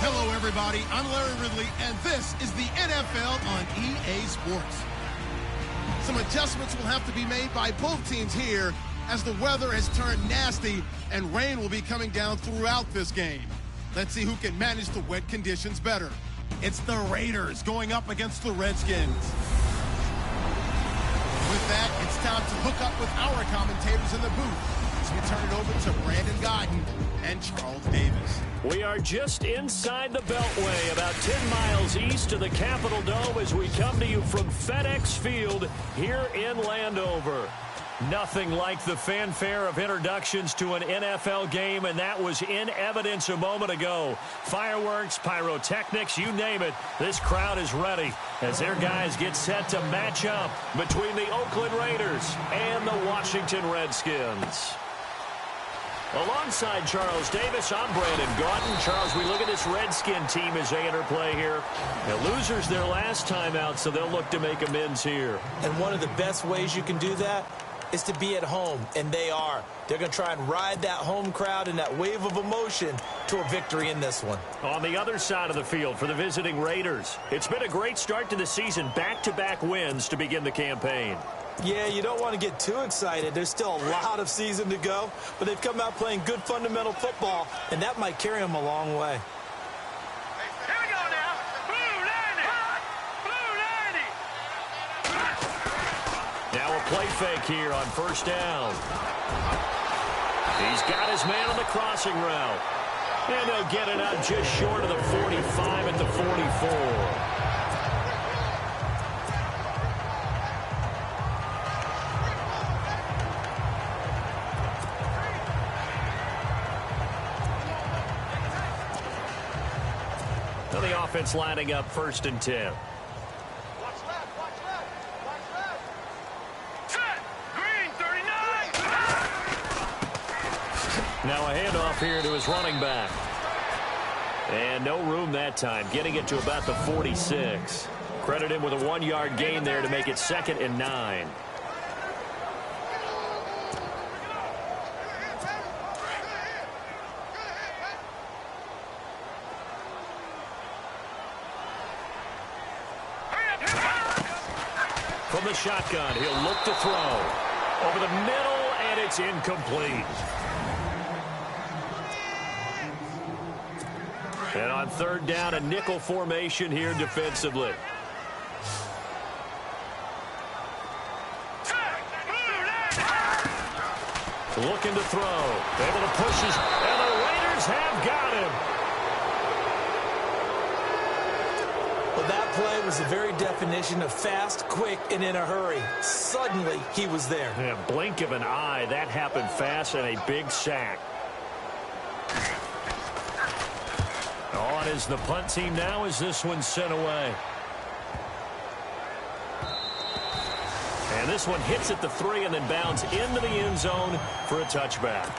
Hello, everybody. I'm Larry Ridley, and this is the NFL on EA Sports. Some adjustments will have to be made by both teams here as the weather has turned nasty and rain will be coming down throughout this game. Let's see who can manage the wet conditions better. It's the Raiders going up against the Redskins. With that, it's time to hook up with our commentators in the booth as we turn it over to Brandon Godden and Charles Davis. We are just inside the Beltway, about 10 miles east of the Capitol Dome as we come to you from FedEx Field here in Landover. Nothing like the fanfare of introductions to an NFL game, and that was in evidence a moment ago. Fireworks, pyrotechnics, you name it. This crowd is ready as their guys get set to match up between the Oakland Raiders and the Washington Redskins. Alongside Charles Davis, I'm Brandon Gaudin. Charles, we look at this Redskin team as they enter play here. The losers their last time out, so they'll look to make amends here. And one of the best ways you can do that is to be at home, and they are. They're going to try and ride that home crowd and that wave of emotion to a victory in this one. On the other side of the field for the visiting Raiders, it's been a great start to the season, back-to-back wins to begin the campaign. Yeah, you don't want to get too excited. There's still a lot of season to go, but they've come out playing good fundamental football, and that might carry them a long way. Here we go now. Blue 90. Now a play fake here on first down. He's got his man on the crossing route. And they'll get it out just short of the 45 at the 44. The offense lining up 1st and 10. Watch left, watch left, watch left. Set, green 39. Now a handoff here to his running back. And no room that time, getting it to about the 46. Credit him with a 1-yard gain there to make it 2nd and 9. From the shotgun, he'll look to throw. Over the middle, and it's incomplete. And on 3rd down, a nickel formation here defensively. Looking to throw. Able to push his, and the Raiders have got him. Well, that play was the very definition of fast, quick, and in a hurry. Suddenly, he was there. Yeah, blink of an eye. That happened fast, and a big sack. On is the punt team now as this one's sent away. And this one hits at the 3 and then bounds into the end zone for a touchback.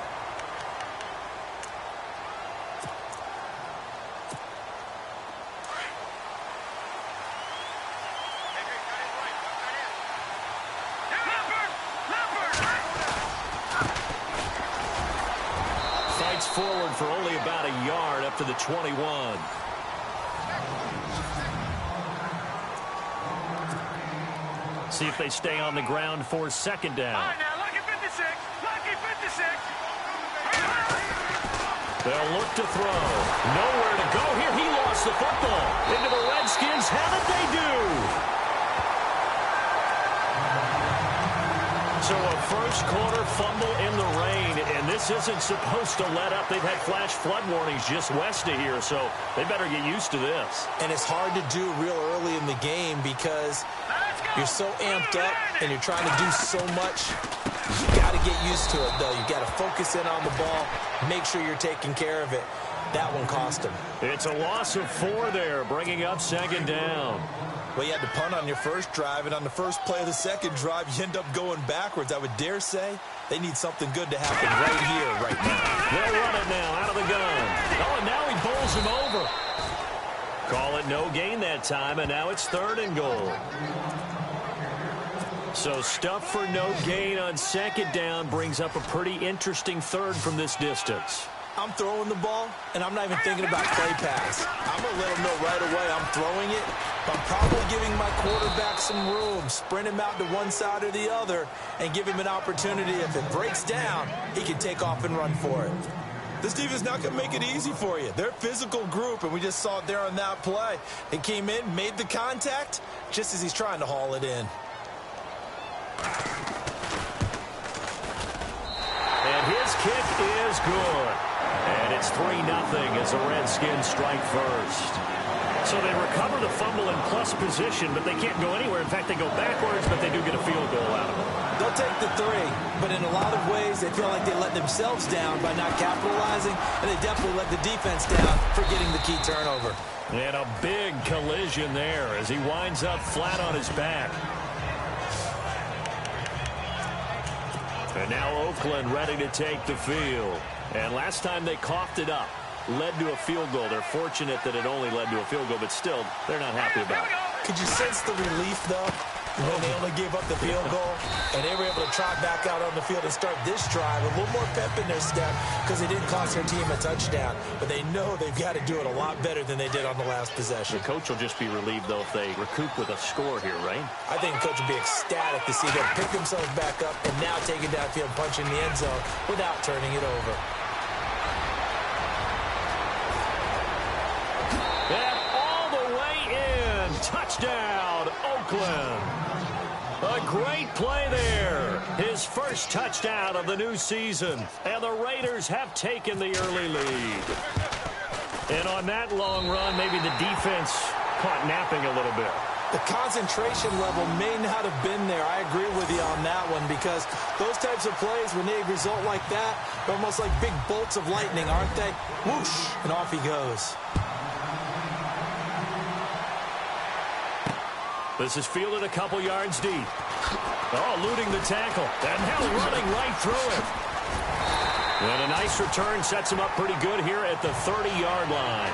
Forward for only about a yard up to the 21. See if they stay on the ground for 2nd down. All right, now, lucky 56. Lucky 56. They'll look to throw. Nowhere to go here. He lost the football. Into the Redskins. Have it they do. So a first-quarter fumble in the rain, and this isn't supposed to let up. They've had flash flood warnings just west of here, so they better get used to this. And it's hard to do real early in the game because you're so amped up and you're trying to do so much. You got to get used to it, though. You got to focus in on the ball, make sure you're taking care of it. That one cost him. It's a loss of 4 there, bringing up 2nd down. Well, you had to punt on your first drive, and on the first play of the second drive, you end up going backwards. I would dare say they need something good to happen right here, right now. They'll run it now out of the gun. Oh, and now he bowls him over. Call it no gain that time, and now it's 3rd and goal. So stuff for no gain on 2nd down brings up a pretty interesting 3rd from this distance. I'm throwing the ball, and I'm not even thinking about play pass. I'm going to let him know right away I'm throwing it. But I'm probably giving my quarterback some room, sprint him out to one side or the other, and give him an opportunity. If it breaks down, he can take off and run for it. This defense is not going to make it easy for you. They're a physical group, and we just saw it there on that play. They came in, made the contact, just as he's trying to haul it in. And his kick is good. And it's 3-0 as the Redskins strike first. So they recover the fumble in plus position, but they can't go anywhere. In fact, they go backwards, but they do get a field goal out of it. They'll take the 3, but in a lot of ways, they feel like they let themselves down by not capitalizing, and they definitely let the defense down for getting the key turnover. And a big collision there as he winds up flat on his back. And now Oakland ready to take the field. And last time they coughed it up, led to a field goal. They're fortunate that it only led to a field goal, but still, they're not happy about it. Could you sense the relief, though, when they only gave up the field goal, and they were able to trot back out on the field and start this drive a little more pep in their step because they didn't cost their team a touchdown, but they know they've got to do it a lot better than they did on the last possession. The coach will just be relieved, though, if they recoup with a score here, right? I think the coach will be ecstatic to see them pick themselves back up and now take it downfield, punching the end zone without turning it over. And all the way in. Touchdown, Oakland. A great play there. His first touchdown of the new season. And the Raiders have taken the early lead. And on that long run, maybe the defense caught napping a little bit. The concentration level may not have been there. I agree with you on that one because those types of plays, when they result like that, they're almost like big bolts of lightning, aren't they? Whoosh, and off he goes. This is fielded a couple yards deep. Oh, eluding the tackle. And now running right through it. And a nice return sets him up pretty good here at the 30-yard line.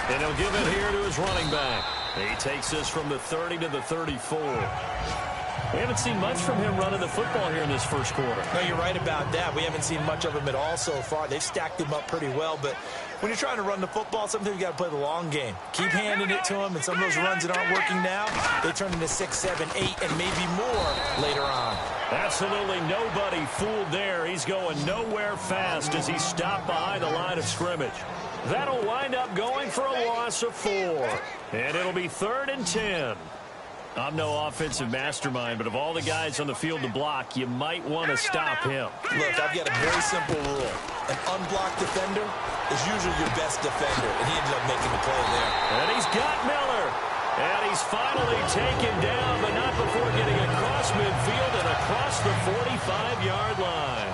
And he'll give it here to his running back. He takes this from the 30 to the 34. We haven't seen much from him running the football here in this first quarter. No, you're right about that. We haven't seen much of him at all so far. They've stacked him up pretty well, but when you're trying to run the football, sometimes you got to play the long game. Keep handing it to him, and some of those runs that aren't working now, they turn into 6, 7, 8, and maybe more later on. Absolutely nobody fooled there. He's going nowhere fast as he stopped behind the line of scrimmage. That'll wind up going for a loss of 4. And it'll be 3rd and 10. I'm no offensive mastermind, but of all the guys on the field to block, you might want to stop him. Look, I've got a very simple rule. An unblocked defender is usually your best defender, and he ended up making the play there. And he's got Miller. And he's finally taken down, but not before getting across midfield and across the 45-yard line.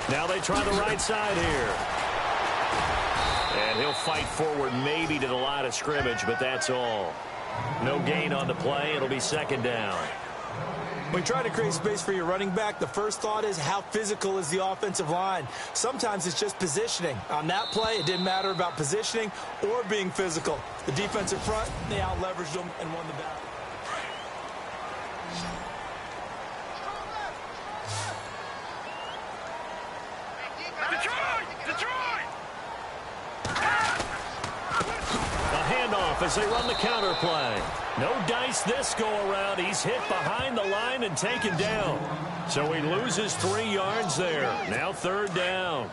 Now they try the right side here. And he'll fight forward maybe to the line of scrimmage, but that's all. No gain on the play. It'll be 2nd down. When you try to create space for your running back, the first thought is how physical is the offensive line. Sometimes it's just positioning. On that play, it didn't matter about positioning or being physical. The defensive front, they out-leveraged them and won the battle. As they run the counter play. No dice this go-around. He's hit behind the line and taken down. So he loses 3 yards there. Now 3rd down.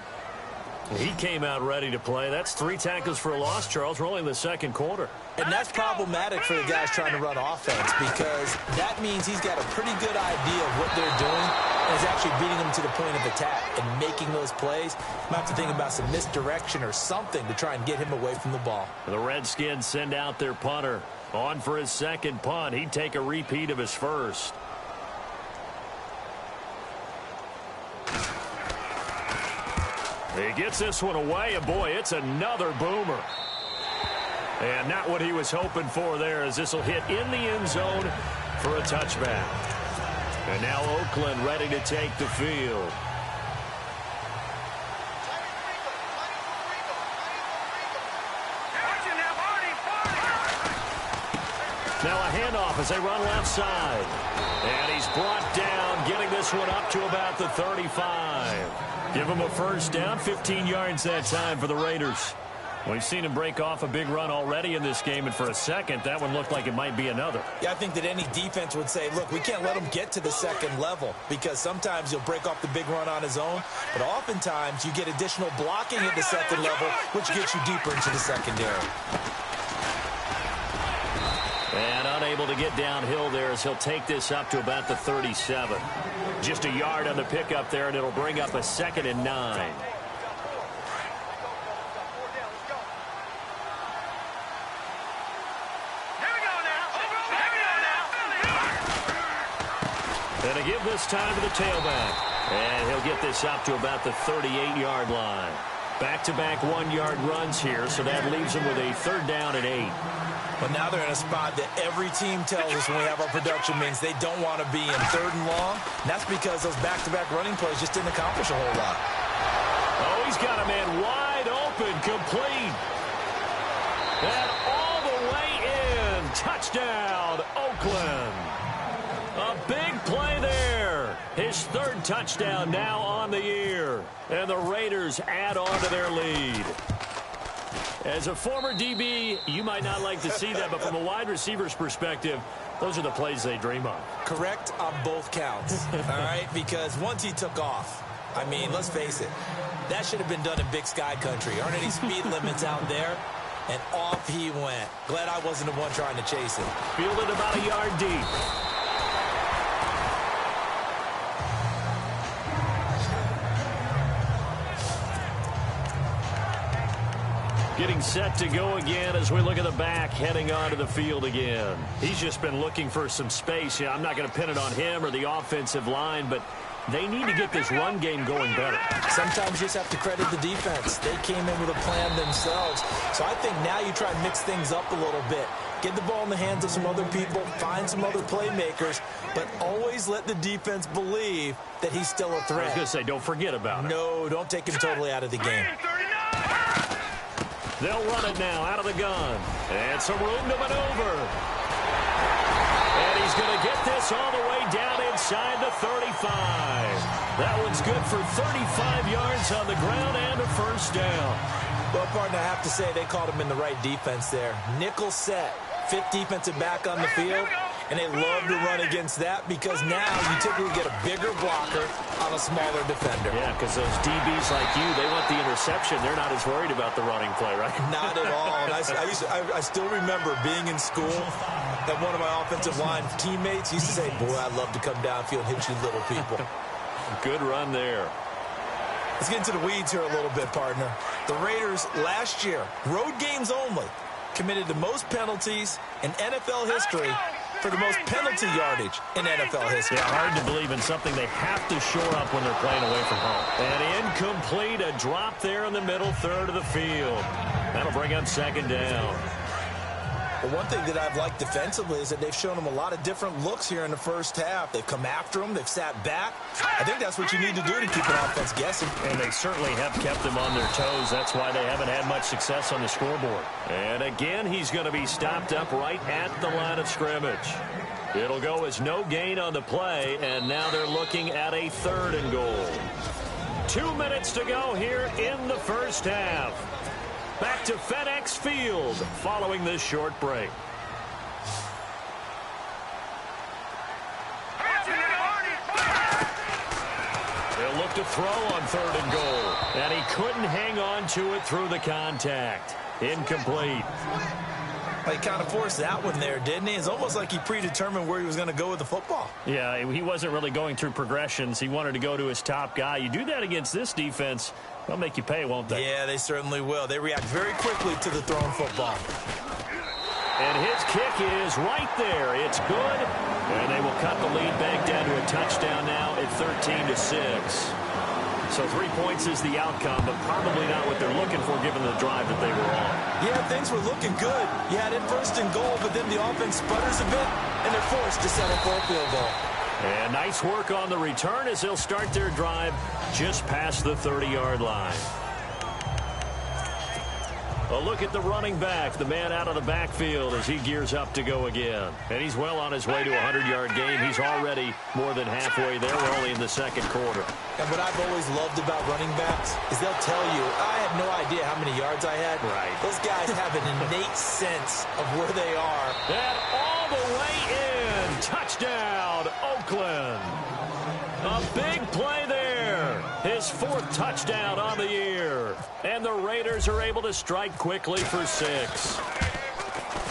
He came out ready to play. That's 3 tackles for a loss, Charles. We're only in the 2nd quarter. And that's problematic for the guys trying to run offense because that means he's got a pretty good idea of what they're doing and is actually beating them to the point of attack and making those plays. Might have to think about some misdirection or something to try and get him away from the ball. The Redskins send out their punter. On for his 2nd punt. He'd take a repeat of his first. He gets this one away, and boy, it's another boomer. And not what he was hoping for there, as this will hit in the end zone for a touchback. And now Oakland ready to take the field. Now a handoff as they run left side. And he's brought down, getting this one up to about the 35. Give him a first down, 15 yards that time for the Raiders. We've seen him break off a big run already in this game, and for a second, that one looked like it might be another. Yeah, I think that any defense would say, look, we can't let him get to the second level, because sometimes he'll break off the big run on his own, but oftentimes you get additional blocking at the second level, which gets you deeper into the secondary. And unable to get downhill there as he'll take this up to about the 37. Just a yard on the pickup there, and it'll bring up a 2nd and 9. And a give this time to the tailback. And he'll get this up to about the 38-yard line. Back-to-back 1-yard runs here, so that leaves him with a 3rd down and 8. But now they're in a spot that every team tells us when we have our production means they don't want to be in 3rd and long. And that's because those back-to-back running plays just didn't accomplish a whole lot. Oh, he's got a man wide open, complete. And all the way in. Touchdown, Oakland. A big play there. His 3rd touchdown now on the year. And the Raiders add on to their lead. As a former DB, you might not like to see that, but from a wide receiver's perspective, those are the plays they dream of. Correct on both counts, all right? Because once he took off, I mean, let's face it, that should have been done in Big Sky country. Aren't any speed limits out there? And off he went. Glad I wasn't the one trying to chase him. Fielded about a yard deep. Getting set to go again as we look at the back, heading onto the field again. He's just been looking for some space. Yeah, I'm not going to pin it on him or the offensive line, but they need to get this run game going better. Sometimes you just have to credit the defense. They came in with a plan themselves. So I think now you try and mix things up a little bit. Get the ball in the hands of some other people, find some other playmakers, but always let the defense believe that he's still a threat. I was going to say, don't forget about it. No, don't take him totally out of the game. They'll run it now out of the gun. And some room to maneuver. And he's going to get this all the way down inside the 35. That one's good for 35 yards on the ground and a first down. Well, partner, I have to say they called him in the right defense there. Nickel set, 5th defensive back on the field. And they love to run against that because now you typically get a bigger blocker on a smaller defender. Yeah, because those DBs like you, they want the interception. They're not as worried about the running play, right? Not at all. And I still remember being in school that one of my offensive line teammates used to say, boy, I'd love to come downfield and hit you little people. Good run there. Let's get into the weeds here a little bit, partner. The Raiders last year, road games only, committed the most penalties in NFL history for the most penalty yardage in NFL history. Yeah, hard to believe in something they have to shore up when they're playing away from home. And incomplete, a drop there in the middle third of the field. That'll bring up 2nd down. Well, one thing that I've liked defensively is that they've shown them a lot of different looks here in the first half. They've come after them. They've sat back. I think that's what you need to do to keep an offense guessing. And they certainly have kept them on their toes. That's why they haven't had much success on the scoreboard. And again, he's going to be stopped up right at the line of scrimmage. It'll go as no gain on the play, and now they're looking at a 3rd and goal. 2 minutes to go here in the first half. Back to FedEx Field following this short break. They'll look to throw on 3rd and goal. And he couldn't hang on to it through the contact. Incomplete. Well, he kind of forced that one there, didn't he? It's almost like he predetermined where he was going to go with the football. Yeah, he wasn't really going through progressions. He wanted to go to his top guy. You do that against this defense, they'll make you pay, won't they? Yeah, they certainly will. They react very quickly to the thrown football. And his kick is right there. It's good. And they will cut the lead back down to a touchdown now at 13-6. So 3 points is the outcome, but probably not what they're looking for given the drive that they were on. Yeah, things were looking good. You had it first and goal, but then the offense sputters a bit, and they're forced to settle for a field goal. And nice work on the return as they'll start their drive just past the 30-yard line. A look at the running back, the man out of the backfield as he gears up to go again. And he's well on his way to a 100-yard game. He's already more than halfway there. We're only in the second quarter. And what I've always loved about running backs is they'll tell you, I had no idea how many yards I had. Right. Those guys have an innate sense of where they are. And all the way in. Touchdown, Oakland. A big play there. His 4th touchdown on the year. And the Raiders are able to strike quickly for 6.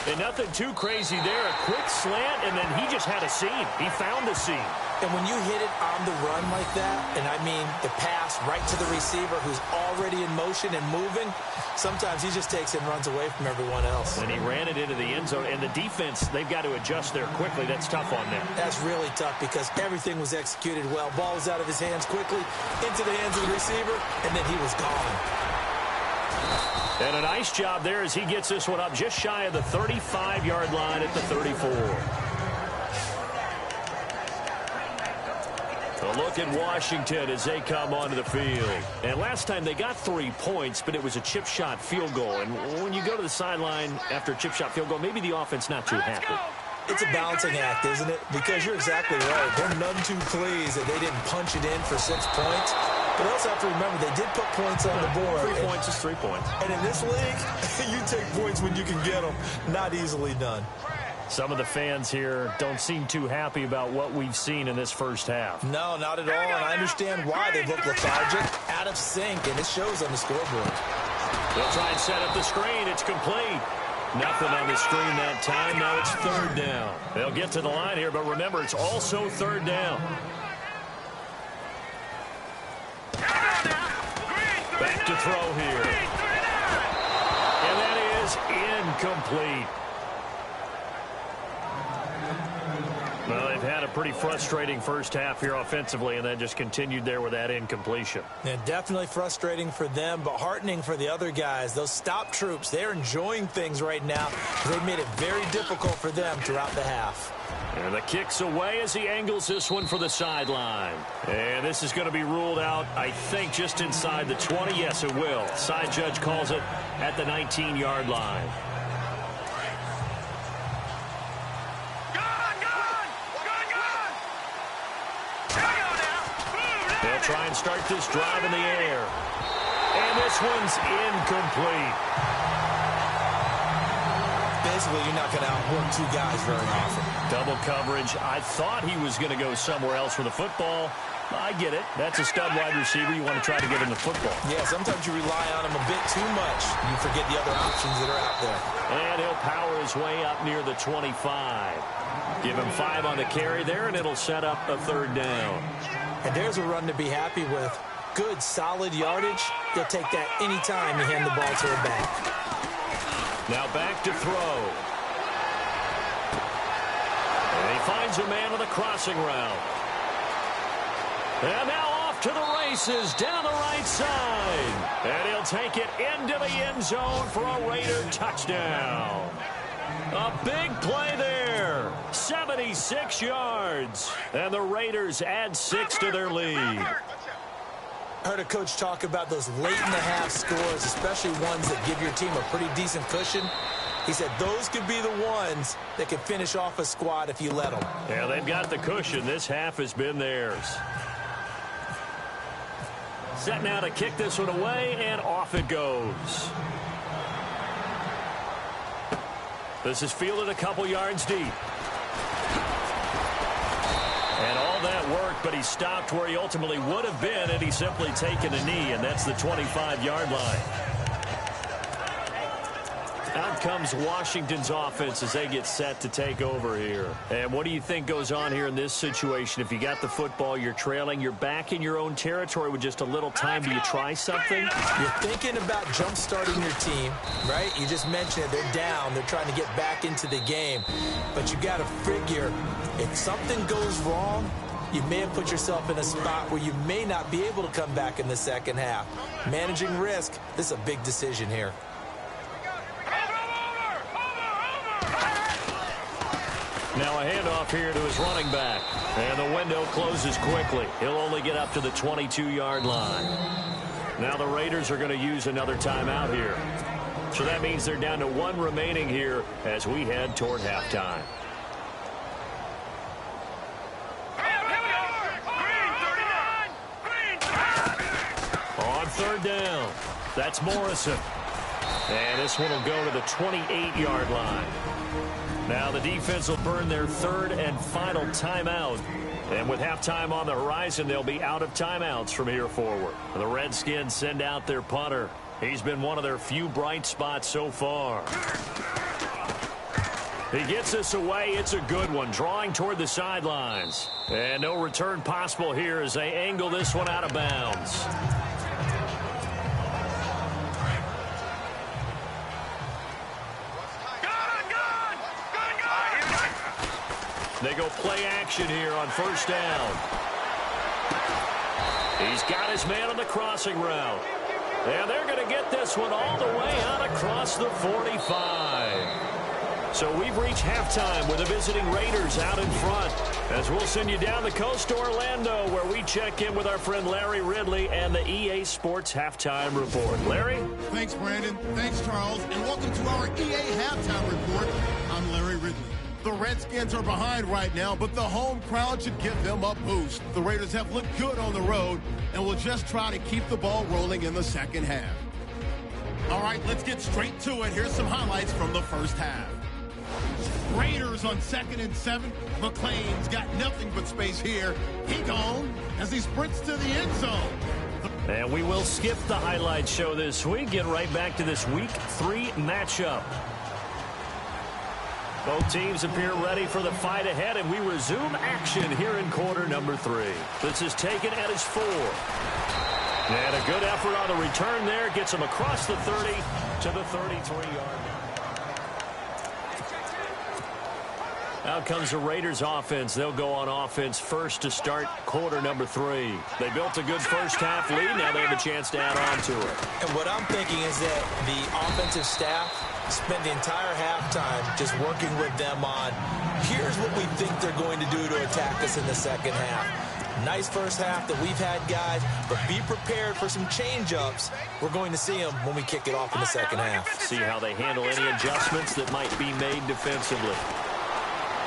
And nothing too crazy there. A quick slant, and then he just had a seam. He found the seam. And when you hit it on the run like that, and I mean the pass right to the receiver who's already in motion and moving, sometimes he just takes it and runs away from everyone else. And he ran it into the end zone. And the defense, they've got to adjust there quickly. That's tough on them. That's really tough because everything was executed well. Ball was out of his hands quickly, into the hands of the receiver, and then he was gone. And a nice job there as he gets this one up just shy of the 35-yard line at the 34. A look at Washington as they come onto the field. And last time they got 3 points, but it was a chip shot field goal. And when you go to the sideline after a chip shot field goal, maybe the offense not too happy. It's a balancing act, isn't it? Because you're exactly right. They're none too pleased that they didn't punch it in for 6 points. But also have to remember, they did put points on the board. 3 points is 3 points. And in this league, you take points when you can get them. Not easily done. Some of the fans here don't seem too happy about what we've seen in this first half. No, not at all. And I understand why they look lethargic, out of sync, and it shows on the scoreboard. They'll try and set up the screen. It's complete. Nothing on the screen that time. Now it's 3rd down. They'll get to the line here, but remember, it's also 3rd down. Back to throw here. And that is incomplete. Well, they've had a pretty frustrating first half here offensively, and then just continued there with that incompletion. And definitely frustrating for them, but heartening for the other guys. Those stop troops, they're enjoying things right now. They've made it very difficult for them throughout the half. And the kick's away as he angles this one for the sideline. And this is going to be ruled out, I think, just inside the 20. Yes, it will. Side judge calls it at the 19-yard line. They'll try and start this drive in the air. And this one's incomplete. Basically, you're not going to outwork 2 guys very often. Double coverage. I thought he was going to go somewhere else for the football. I get it. That's a stud wide receiver. You want to try to get him the football. Yeah, sometimes you rely on him a bit too much. You forget the other options that are out there. And he'll power his way up near the 25. Give him 5 on the carry there, and it'll set up a 3rd down. And there's a run to be happy with. Good, solid yardage. You'll take that anytime you hand the ball to a back. Now back to throw. And he finds a man on the crossing route. And now off to the races down the right side. And he'll take it into the end zone for a Raider touchdown. A big play there. 76 yards. And the Raiders add 6 to their lead. I heard a coach talk about those late-in-the-half scores, especially ones that give your team a pretty decent cushion. He said those could be the ones that could finish off a squad if you let them. Yeah, they've got the cushion. This half has been theirs. Set now to kick this one away, and off it goes. This is fielded a couple yards deep. And all that worked, but he stopped where he ultimately would have been had he simply taken a knee, and that's the 25-yard line. Out comes Washington's offense as they get set to take over here. And what do you think goes on here in this situation? If you got the football, you're trailing, you're back in your own territory with just a little time. Do you try something? You're thinking about jump-starting your team, right? You just mentioned it. They're down. They're trying to get back into the game. But you got to figure, if something goes wrong, you may have put yourself in a spot where you may not be able to come back in the second half. Managing risk, this is a big decision here. Now a handoff here to his running back. And the window closes quickly. He'll only get up to the 22-yard line. Now the Raiders are going to use another timeout here. So that means they're down to one remaining here as we head toward halftime. On third down, that's Morrison. And this one will go to the 28-yard line. Now the defense will burn their third and final timeout. And with halftime on the horizon, they'll be out of timeouts from here forward. The Redskins send out their punter. He's been one of their few bright spots so far. He gets this away. It's a good one, drawing toward the sidelines. And no return possible here as they angle this one out of bounds. They go play action here on first down. He's got his man on the crossing route. And they're going to get this one all the way out across the 45. So we've reached halftime with the visiting Raiders out in front. As we'll send you down the coast to Orlando, where we check in with our friend Larry Ridley and the EA Sports Halftime Report. Larry? Thanks, Brandon. Thanks, Charles. And welcome to our EA Halftime Report. I'm Larry Ridley. The Redskins are behind right now, but the home crowd should give them a boost. The Raiders have looked good on the road and will just try to keep the ball rolling in the second half. All right, let's get straight to it. Here's some highlights from the first half. Raiders on 2nd and 7. McClain's got nothing but space here. He gone as he sprints to the end zone. And we will skip the highlight show this week. Get right back to this Week 3 matchup. Both teams appear ready for the fight ahead, and we resume action here in quarter number 3. This is taken at his 4. And a good effort on the return there. Gets him across the 30 to the 33-yard line. Out comes the Raiders offense. They'll go on offense first to start quarter number 3. They built a good first half lead. Now they have a chance to add on to it. And what I'm thinking is that the offensive staff spent the entire halftime just working with them on, here's what we think they're going to do to attack us in the second half. Nice first half that we've had, guys, but be prepared for some change-ups. We're going to see them when we kick it off in the second half. See how they handle any adjustments that might be made defensively.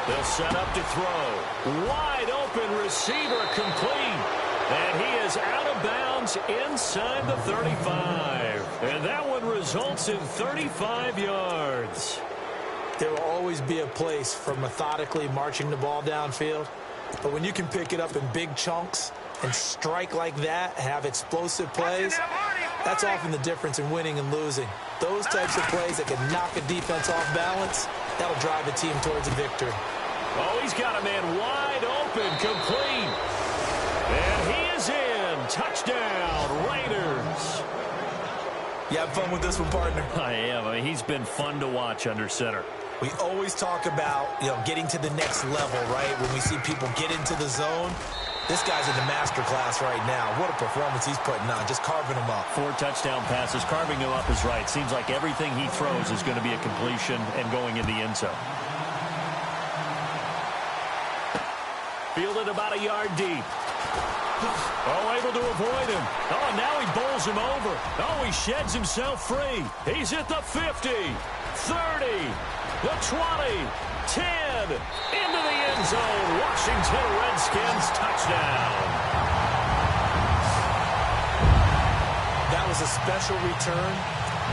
They'll set up to throw. Wide open receiver complete. And he is out of bounds inside the 35. And that one results in 35 yards. There will always be a place for methodically marching the ball downfield. But when you can pick it up in big chunks and strike like that, have explosive plays, that's often the difference in winning and losing. Those types of plays that can knock a defense off balance, that'll drive a team towards a victory. Oh, he's got a man wide open, complete. And he is in. Touchdown, Raiders. You have fun with this one, partner? I am. I mean, he's been fun to watch under center. We always talk about, getting to the next level, right? When we see people get into the zone. This guy's in the master class right now. What a performance he's putting on, just carving them up. 4 touchdown passes. Carving him up is right. Seems like everything he throws is going to be a completion and going in the end zone. Fielded about a yard deep. Oh, able to avoid him. Oh, now he bowls him over. Oh, he sheds himself free. He's at the 50, 30, the 20, 10, into the end zone. Washington Redskins touchdown. That was a special return,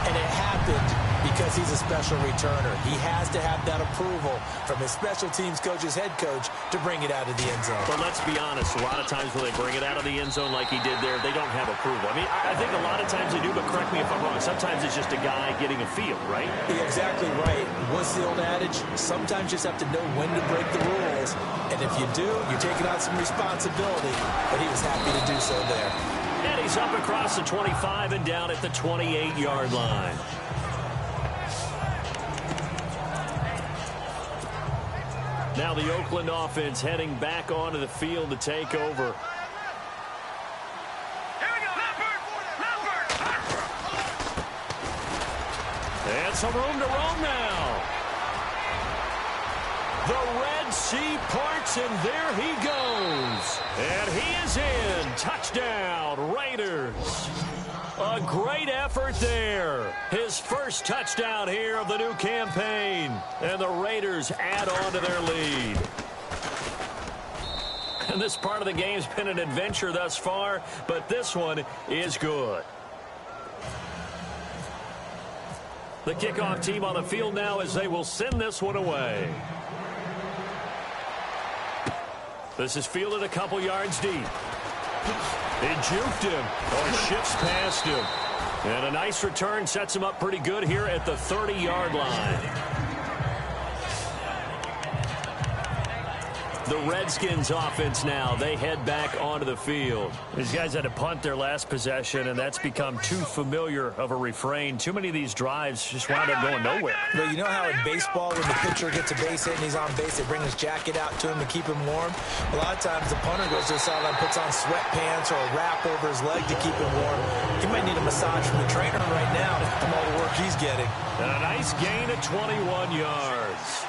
and it happened because he's a special returner. He has to have that approval from his special teams coach's head coach to bring it out of the end zone. But let's be honest, a lot of times when they bring it out of the end zone like he did there, they don't have approval. I mean, I think a lot of times they do, but correct me if I'm wrong. Sometimes it's just a guy getting a feel, right? You're exactly right. What's the old adage? Sometimes you just have to know when to break the rules. And if you do, you're taking on some responsibility. But he was happy to do so there. And he's up across the 25 and down at the 28-yard line. Now the Oakland offense heading back onto the field to take over. And some room to roam now. The Red Sea parts, and there he goes. And he is in. Touchdown, Raiders. A great effort there. His first touchdown here of the new campaign. And the Raiders add on to their lead. And this part of the game's been an adventure thus far, but this one is good. The kickoff team on the field now as they will send this one away. This is fielded a couple yards deep. He juked him, or shifts past him. And a nice return sets him up pretty good here at the 30-yard line. The Redskins offense now, they head back onto the field. These guys had to punt their last possession, and that's become too familiar of a refrain. Too many of these drives just wound up going nowhere. But you know how in baseball, when the pitcher gets a base hit and he's on base, they bring his jacket out to him to keep him warm? A lot of times the punter goes to the sideline, puts on sweatpants or a wrap over his leg to keep him warm. He might need a massage from the trainer right now from all the work he's getting. And a nice gain of 21 yards.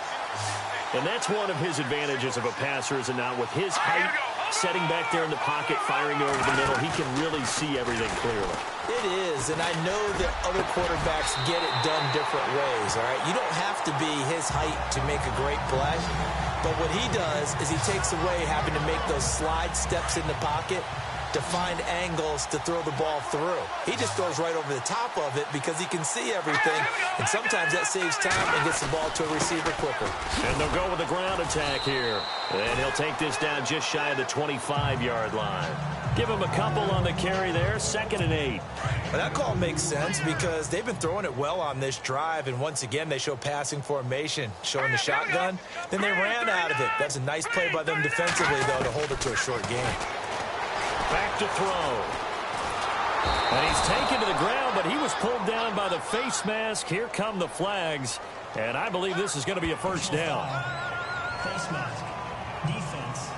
And that's one of his advantages of a passer, is it not? With his height, setting back there in the pocket, firing over the middle, he can really see everything clearly. It is, and I know that other quarterbacks get it done different ways, all right? You don't have to be his height to make a great play, but what he does is he takes away having to make those slide steps in the pocket to find angles to throw the ball through. He just throws right over the top of it because he can see everything, and sometimes that saves time and gets the ball to a receiver quicker. And they'll go with the ground attack here. And he'll take this down just shy of the 25-yard line. Give him a couple on the carry there, 2nd and 8. Well, that call makes sense because they've been throwing it well on this drive, and once again they show passing formation, showing the shotgun. Then they ran out of it. That's a nice play by them defensively, though, to hold it to a short game. Back to throw. And he's taken to the ground, but he was pulled down by the face mask. Here come the flags. And I believe this is going to be a first down. Face mask. Defense.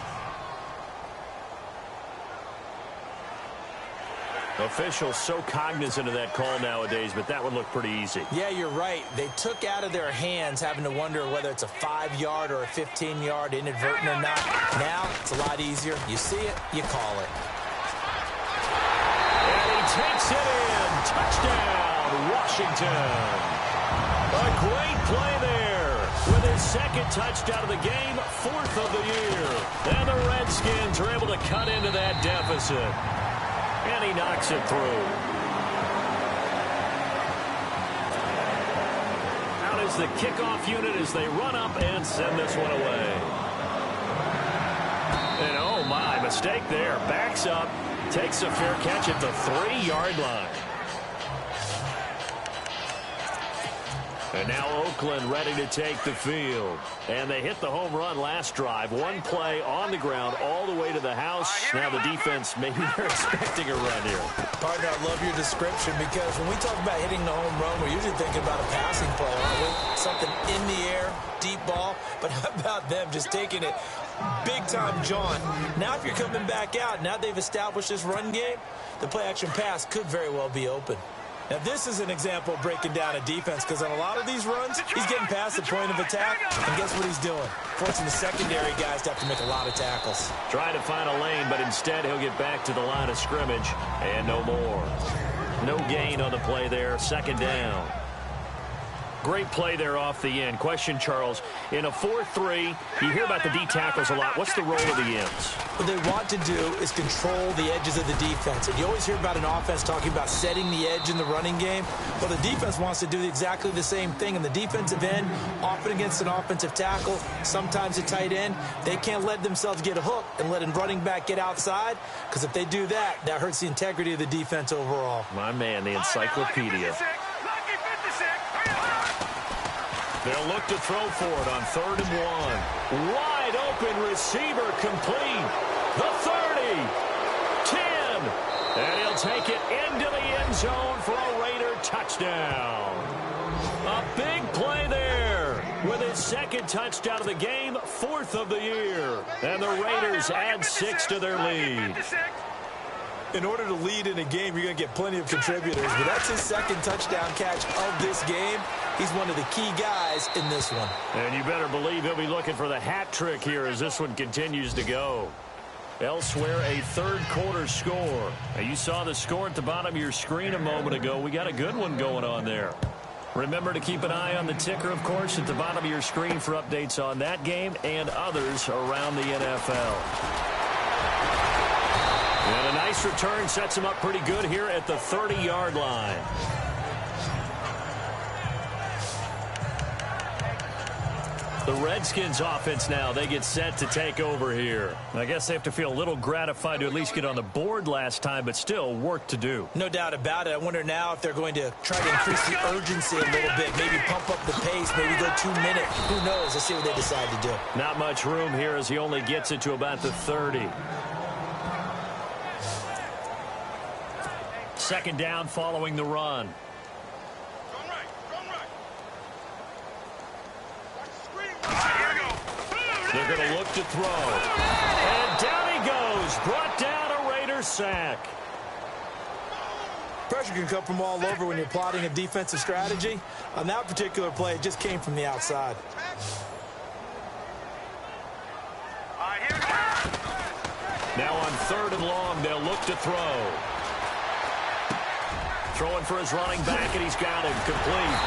Officials so cognizant of that call nowadays, but that would look pretty easy. Yeah, you're right. They took out of their hands having to wonder whether it's a 5-yard or a 15-yard inadvertent or not. Now, it's a lot easier. You see it, you call it. And he takes it in. Touchdown, Washington. A great play there. With his 2nd touchdown of the game, 4th of the year. And the Redskins are able to cut into that deficit. And he knocks it through. Out is the kickoff unit as they run up and send this one away. And oh my, mistake there. Backs up, takes a fair catch at the 3-yard line. And now Oakland ready to take the field. And they hit the home run last drive. One play on the ground all the way to the house. Now the defense, maybe they're expecting a run here. Partner, I love your description because when we talk about hitting the home run, we're usually thinking about a passing play, aren't we? Something in the air, deep ball. But how about them just taking it big-time jaunt? Now if you're coming back out, now they've established this run game, the play-action pass could very well be open. Now, this is an example of breaking down a defense because on a lot of these runs, he's getting past the point of attack, and guess what he's doing? Forcing the secondary guys to have to make a lot of tackles. Trying to find a lane, but instead he'll get back to the line of scrimmage, and no more. No gain on the play there, 2nd down. Great play there off the end. Question, Charles, in a 4-3, you hear about the D tackles a lot. What's the role of the ends? What they want to do is control the edges of the defense. And you always hear about an offense talking about setting the edge in the running game. Well, the defense wants to do exactly the same thing. And the defensive end, often against an offensive tackle, sometimes a tight end, they can't let themselves get hooked and let a running back get outside. Because if they do that, that hurts the integrity of the defense overall. My man, the encyclopedia. They'll look to throw for it on 3rd and 1. Wide open receiver complete. The 30. 10. And he'll take it into the end zone for a Raider touchdown. A big play there with his 2nd touchdown of the game, 4th of the year. And the Raiders add 6 to their lead. In order to lead in a game, you're going to get plenty of contributors, but that's his 2nd touchdown catch of this game. He's one of the key guys in this one. And you better believe he'll be looking for the hat trick here as this one continues to go. Elsewhere, a third-quarter score. Now, you saw the score at the bottom of your screen a moment ago. We got a good one going on there. Remember to keep an eye on the ticker, of course, at the bottom of your screen for updates on that game and others around the NFL. And a nice return sets him up pretty good here at the 30-yard line. The Redskins offense now, they get set to take over here. I guess they have to feel a little gratified to at least get on the board last time, but still work to do. No doubt about it. I wonder now if they're going to try to increase the urgency a little bit, maybe pump up the pace, maybe go 2 minutes. Who knows? Let's see what they decide to do. Not much room here as he only gets it to about the 30. Second down following the run. They're going to look to throw. And down he goes. Brought down a Raiders sack. Pressure can come from all over when you're plotting a defensive strategy. On that particular play, it just came from the outside. Now on 3rd and long, they'll look to throw. Throwing for his running back, and he's got him complete.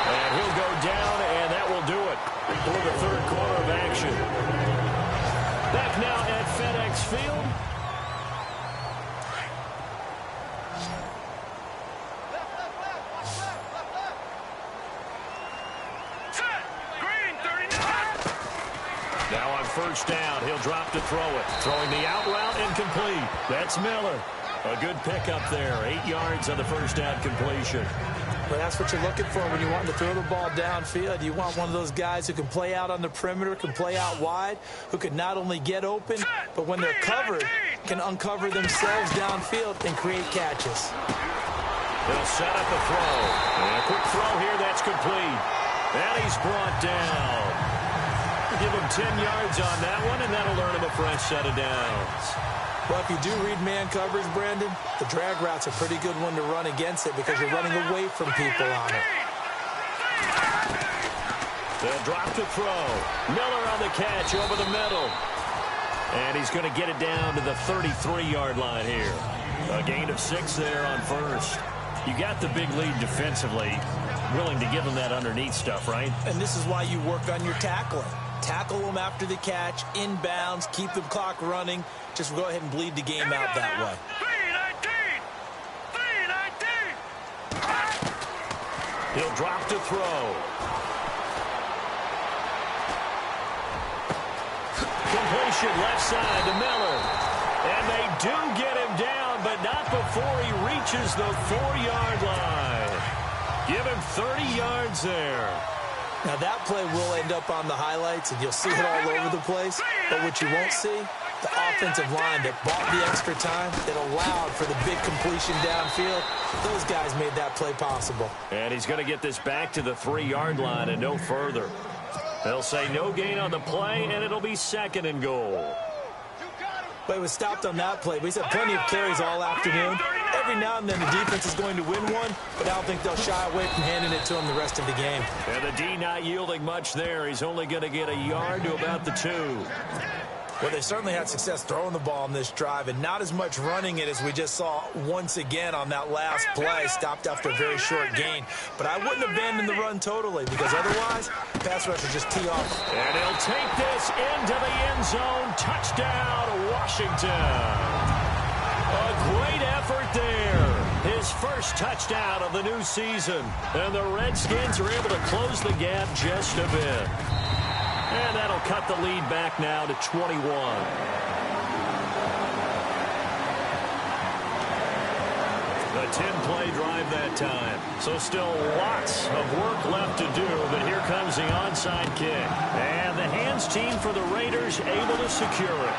And he'll go down, and that will do it for the third quarter of action. Back now at FedEx Field. Now on first down, he'll drop to throw it. Throwing the out route incomplete. That's Miller. A good pickup there. 8 yards on the first down completion. But that's what you're looking for when you want to throw the ball downfield. You want one of those guys who can play out on the perimeter, can play out wide, who can not only get open, but when they're covered, can uncover themselves downfield and create catches. They'll set up a throw. And a quick throw here, that's complete. And he's brought down. Give him 10 yards on that one, and that'll earn him a fresh set of downs. Well, if you do read man coverage, Brandon, the drag route's a pretty good one to run against it because you're running away from people on it. They'll drop to throw. Miller on the catch over the middle. And he's going to get it down to the 33-yard line here. A gain of 6 there on first. You got the big lead defensively. Willing to give them that underneath stuff, right? And this is why you work on your tackling. Tackle them after the catch, inbounds, keep the clock running. Just go ahead and bleed the game out that way. 3-19. He'll drop to throw. Completion left side to Miller. And they do get him down, but not before he reaches the 4-yard line. Give him 30 yards there. Now that play will end up on the highlights, and you'll see it all over the place. But what you won't see, the offensive line that bought the extra time, that allowed for the big completion downfield, those guys made that play possible. And he's going to get this back to the 3-yard line and no further. They'll say no gain on the play, and it'll be 2nd and goal. But it was stopped on that play. He's had plenty of carries all afternoon. Every now and then the defense is going to win one, but I don't think they'll shy away from handing it to him the rest of the game. And the D not yielding much there. He's only going to get a yard to about the 2. Well, they certainly had success throwing the ball on this drive, and not as much running it as we just saw once again on that last play, stopped after a very short gain. But I wouldn't abandon the run totally, because otherwise, pass rush would just tee off. And he'll take this into the end zone. Touchdown, Washington. A great effort there. His first touchdown of the new season. And the Redskins are able to close the gap just a bit. And that'll cut the lead back now to 21. A 10-play drive that time. So still lots of work left to do, but here comes the onside kick. And the hands team for the Raiders able to secure it.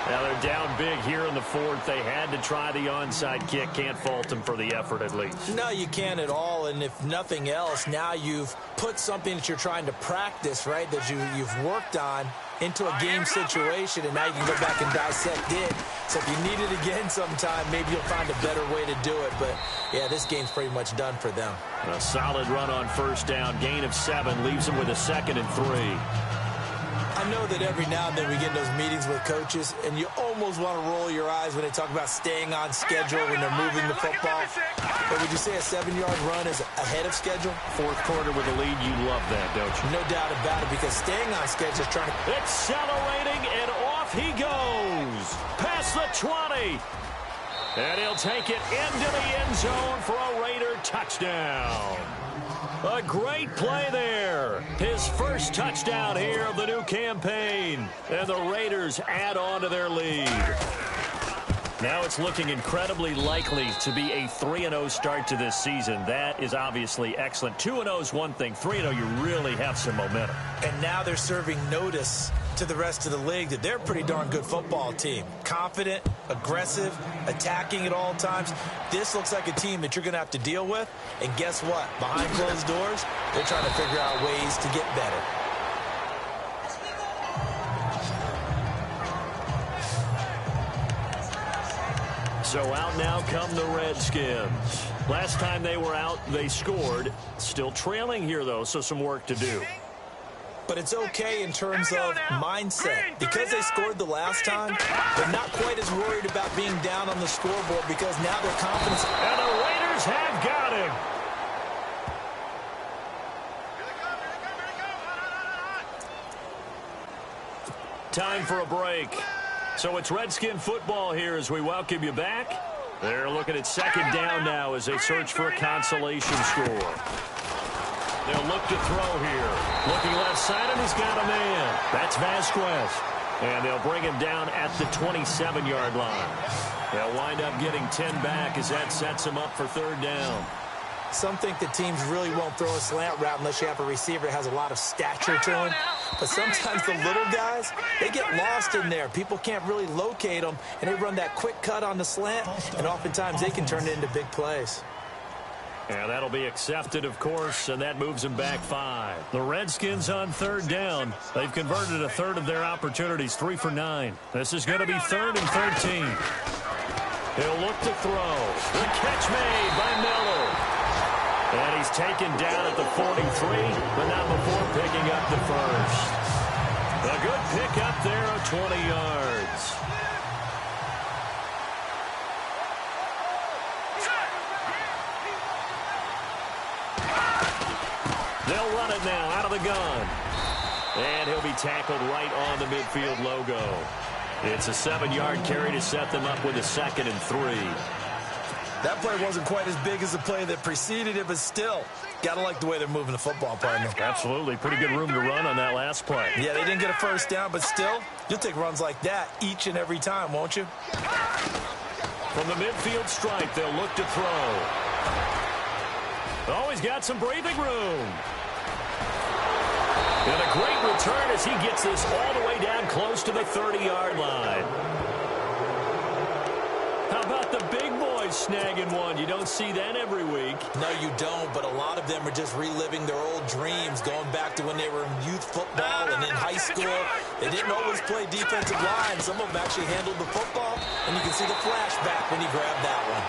Now they're down big here in the 4th. They had to try the onside kick. Can't fault them for the effort at least. No, you can't at all. And if nothing else, now you've put something that you're trying to practice, right, that you've worked on into a game situation, and now you can go back and dissect it. So if you need it again sometime, maybe you'll find a better way to do it. But, yeah, this game's pretty much done for them. A solid run on first down. Gain of 7 leaves them with a 2nd and 3. I know that every now and then we get in those meetings with coaches, and you almost want to roll your eyes when they talk about staying on schedule when they're moving the football. But would you say a 7-yard run is ahead of schedule? Fourth quarter with a lead, you love that, don't you? No doubt about it, because staying on schedule is trying to... Accelerating, and off he goes. Past the 20. And he'll take it into the end zone for a Raider touchdown. A great play there. His first touchdown here of the new campaign. And the Raiders add on to their lead. Now it's looking incredibly likely to be a 3-0 start to this season. That is obviously excellent. 2-0 is one thing. 3-0, you really have some momentum. And now they're serving notice to the rest of the league that they're a pretty darn good football team. Confident, aggressive, attacking at all times. This looks like a team that you're going to have to deal with. And guess what? Behind closed doors, they're trying to figure out ways to get better. So out now come the Redskins. Last time they were out, they scored. Still trailing here, though, so some work to do. But it's okay in terms of mindset. Because they scored the last time, they're not quite as worried about being down on the scoreboard because now their confidence... And the Raiders have got him. Time for a break. So it's Redskin football here as we welcome you back. They're looking at 2nd down now as they search for a consolation score. They'll look to throw here. Looking left side, and he's got a man. That's Vasquez. And they'll bring him down at the 27-yard line. They'll wind up getting 10 back as that sets him up for 3rd down. Some think that teams really won't throw a slant route unless you have a receiver that has a lot of stature to him. But sometimes the little guys, they get lost in there. People can't really locate them, and they run that quick cut on the slant, and oftentimes they can turn it into big plays. And that'll be accepted, of course, and that moves them back 5. The Redskins on 3rd down. They've converted a 1/3 of their opportunities, 3 for 9. This is going to be 3rd and 13. He'll look to throw. The catch made by Miller. And he's taken down at the 43, but not before picking up the first. A good pickup there of 20 yards. They'll run it now out of the gun. And he'll be tackled right on the midfield logo. It's a 7-yard carry to set them up with a 2nd and 3. That play wasn't quite as big as the play that preceded it, but still, got to like the way they're moving the football, partner. Absolutely. Pretty good room to run on that last play. Yeah, they didn't get a first down, but still, you'll take runs like that each and every time, won't you? From the midfield stripe, they'll look to throw. Oh, he's got some breathing room. And a great return as he gets this all the way down close to the 30-yard line. How about the big boys snagging one? You don't see that every week. No, you don't, but a lot of them are just reliving their old dreams, going back to when they were in youth football and in high school. They didn't always play defensive line. Some of them actually handled the football, and you can see the flashback when he grabbed that one.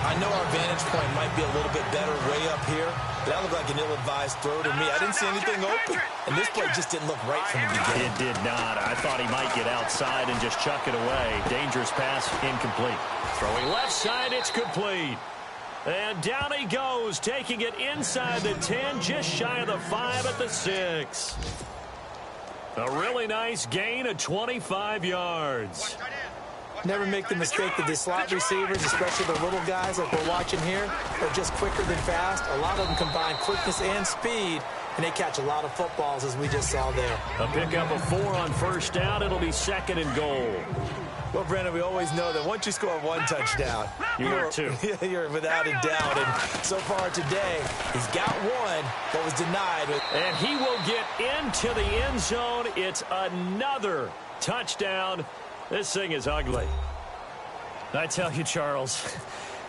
I know our vantage point might be a little bit better way up here, but that looked like an ill-advised throw to me. I didn't see anything open, and this play just didn't look right from the beginning. It did not. I thought he might get outside and just chuck it away. Dangerous pass, incomplete. Throwing left side, it's complete. And down he goes, taking it inside the 10, just shy of the 5 at the 6. A really nice gain of 25 yards. Never make the mistake that the slot receivers, especially the little guys like we're watching here, are just quicker than fast. A lot of them combine quickness and speed, and they catch a lot of footballs, as we just saw there. A pickup of 4 on first down. It'll be 2nd and goal. Well, Brandon, we always know that once you score 1 touchdown, you're 2. You're without a doubt. And so far today, he's got 1 that was denied. And he will get into the end zone. It's another touchdown. This thing is ugly. I tell you, Charles,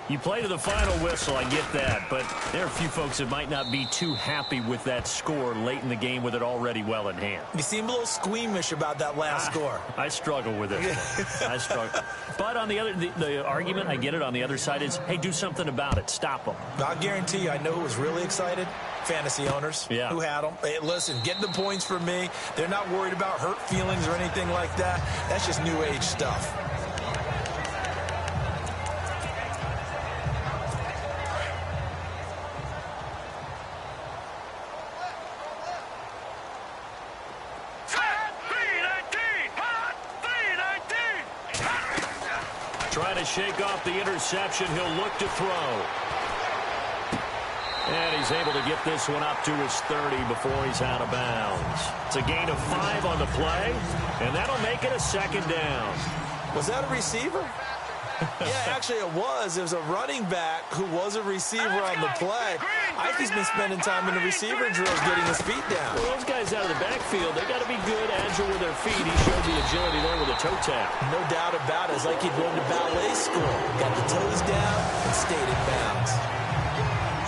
You play to the final whistle, I get that, but there are a few folks that might not be too happy with that score late in the game with it already well in hand. You seem a little squeamish about that last score. I struggle with it. I struggle. But on the argument, I get it, on the other side is, hey, do something about it. Stop them. I'll guarantee you, I know who was really excited. Fantasy owners who had them. Hey, listen, get the points for me. They're not worried about hurt feelings or anything like that. That's just new age stuff. Trying to shake off the interception. He'll look to throw. And he's able to get this one up to his 30 before he's out of bounds. It's a gain of 5 on the play, and that'll make it a second down. Was that a receiver? Yeah, actually it was. It was a running back who was a receiver on the play. Ike's been spending time in the receiver drills getting his feet down. Well, those guys out of the backfield, they got to be good, agile with their feet. He showed the agility there with a toe tap. No doubt about it. It's like he'd run to ballet school. Got the toes down and stayed in bounds.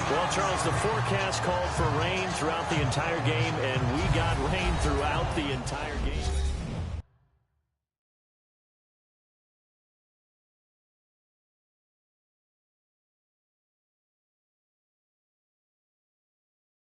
Well, Charles, the forecast called for rain throughout the entire game, and we got rain throughout the entire game.